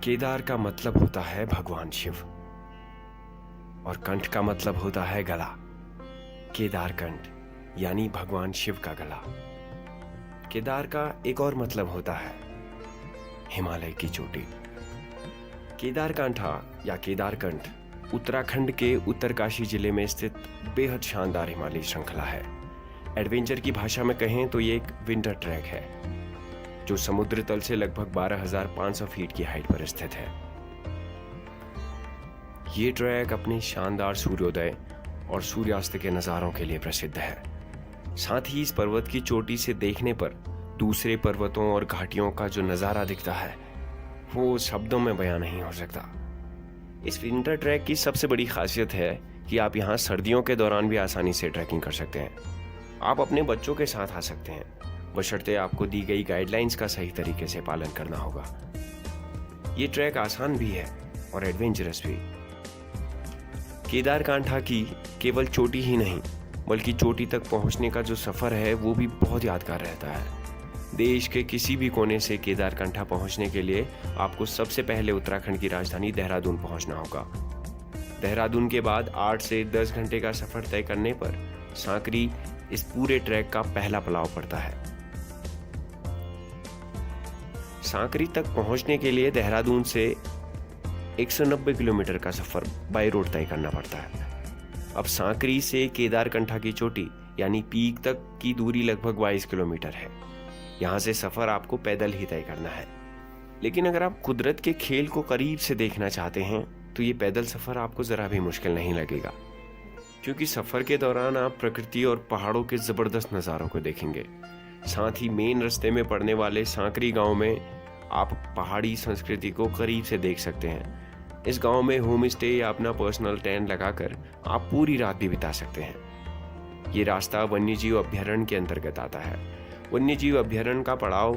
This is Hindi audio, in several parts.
केदार का मतलब होता है भगवान शिव और कंठ का मतलब होता है गला। केदार कंठ यानी भगवान शिव का गला। केदार का एक और मतलब होता है हिमालय की चोटी। केदारकांठा या केदारकंठ उत्तराखंड के उत्तरकाशी जिले में स्थित बेहद शानदार हिमालयी श्रृंखला है। एडवेंचर की भाषा में कहें तो ये एक विंटर ट्रैक है जो समुद्र तल से लगभग 12,500 फीट की हाइट पर स्थित है। ये ट्रैक अपने शानदार सूर्योदय और सूर्यास्त के नज़ारों के लिए प्रसिद्ध है। साथ ही इस पर्वत की चोटी से देखने पर दूसरे पर्वतों और घाटियों का जो नज़ारा दिखता है वो शब्दों में बयां नहीं हो सकता। इस विंटर ट्रैक की सबसे बड़ी खासियत है कि आप यहाँ सर्दियों के दौरान भी आसानी से ट्रैकिंग कर सकते हैं। आप अपने बच्चों के साथ आ सकते हैं, बशर्ते आपको दी गई गाइडलाइंस का सही तरीके से पालन करना होगा। ये ट्रैक आसान भी है और एडवेंचरस भी। केदारकांठा की केवल चोटी ही नहीं बल्कि चोटी तक पहुंचने का जो सफ़र है वो भी बहुत यादगार रहता है। देश के किसी भी कोने से केदारकांठा पहुंचने के लिए आपको सबसे पहले उत्तराखंड की राजधानी देहरादून पहुंचना होगा। देहरादून के बाद 8 से 10 घंटे का सफ़र तय करने पर सांकरी इस पूरे ट्रैक का पहला पड़ाव पड़ता है। सांकरी तक पहुंचने के लिए देहरादून से 190 किलोमीटर का सफ़र बाय रोड तय करना पड़ता है। अब सांकरी से केदारकंठा की चोटी यानी पीक तक की दूरी लगभग 22 किलोमीटर है। यहाँ से सफ़र आपको पैदल ही तय करना है। लेकिन अगर आप कुदरत के खेल को करीब से देखना चाहते हैं तो ये पैदल सफ़र आपको ज़रा भी मुश्किल नहीं लगेगा, क्योंकि सफ़र के दौरान आप प्रकृति और पहाड़ों के ज़बरदस्त नज़ारों को देखेंगे। साथ ही मेन रास्ते में पड़ने वाले सांकरी गांव में आप पहाड़ी संस्कृति को करीब से देख सकते हैं। इस गांव में होम स्टे या अपना पर्सनल टेंट लगाकर आप पूरी रात भी बिता सकते हैं। ये रास्ता वन्यजीव अभ्यारण्य के अंतर्गत आता है। वन्यजीव अभ्यारण्य का पड़ाव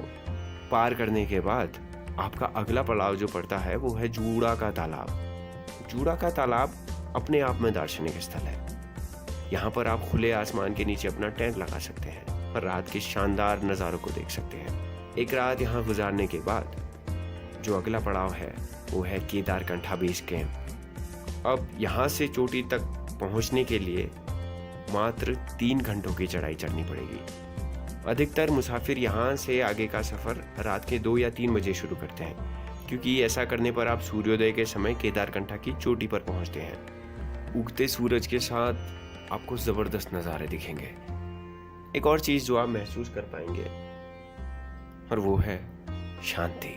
पार करने के बाद आपका अगला पड़ाव जो पड़ता है वो है जूड़ा का तालाब। जूड़ा का तालाब अपने आप में दार्शनिक स्थल है। यहाँ पर आप खुले आसमान के नीचे अपना टेंट लगा सकते हैं और रात के शानदार नज़ारों को देख सकते हैं। एक रात यहाँ गुजारने के बाद जो अगला पड़ाव है वो है केदारकंठा बेस कैंप। अब यहाँ से चोटी तक पहुँचने के लिए मात्र 3 घंटों की चढ़ाई चढ़नी पड़ेगी। अधिकतर मुसाफिर यहाँ से आगे का सफ़र रात के 2 या 3 बजे शुरू करते हैं, क्योंकि ऐसा करने पर आप सूर्योदय के समय केदारकंठा की चोटी पर पहुँचते हैं। उगते सूरज के साथ आपको ज़बरदस्त नज़ारे दिखेंगे। एक और चीज़ जो आप महसूस कर पाएंगे और वो है शांति।